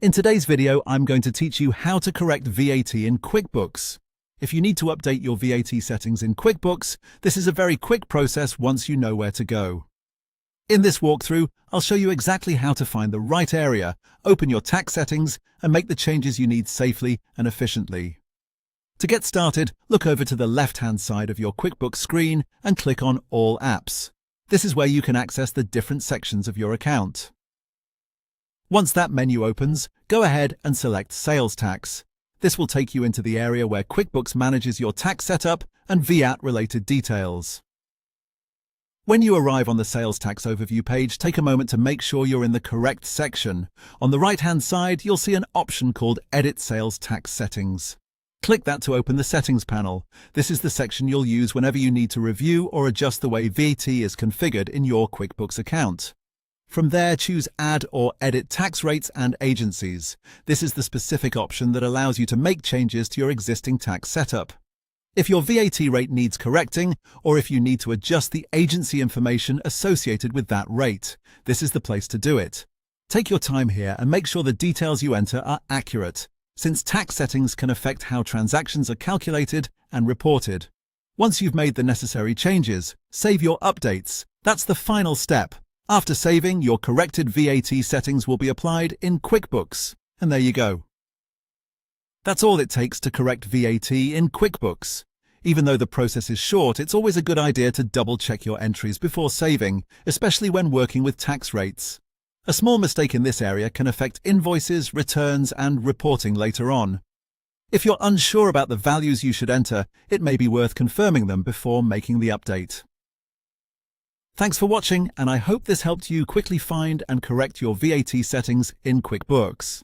In today's video, I'm going to teach you how to correct VAT in QuickBooks. If you need to update your VAT settings in QuickBooks, this is a very quick process once you know where to go. In this walkthrough, I'll show you exactly how to find the right area, open your tax settings, and make the changes you need safely and efficiently. To get started, look over to the left-hand side of your QuickBooks screen and click on All Apps. This is where you can access the different sections of your account. Once that menu opens, go ahead and select Sales Tax. This will take you into the area where QuickBooks manages your tax setup and VAT-related details. When you arrive on the Sales Tax Overview page, take a moment to make sure you're in the correct section. On the right-hand side, you'll see an option called Edit Sales Tax Settings. Click that to open the Settings panel. This is the section you'll use whenever you need to review or adjust the way VAT is configured in your QuickBooks account. From there, choose Add or Edit Tax Rates and Agencies. This is the specific option that allows you to make changes to your existing tax setup. If your VAT rate needs correcting, or if you need to adjust the agency information associated with that rate, this is the place to do it. Take your time here and make sure the details you enter are accurate, since tax settings can affect how transactions are calculated and reported. Once you've made the necessary changes, save your updates. That's the final step. After saving, your corrected VAT settings will be applied in QuickBooks. And there you go. That's all it takes to correct VAT in QuickBooks. Even though the process is short, it's always a good idea to double-check your entries before saving, especially when working with tax rates. A small mistake in this area can affect invoices, returns, and reporting later on. If you're unsure about the values you should enter, it may be worth confirming them before making the update. Thanks for watching, and I hope this helped you quickly find and correct your VAT settings in QuickBooks.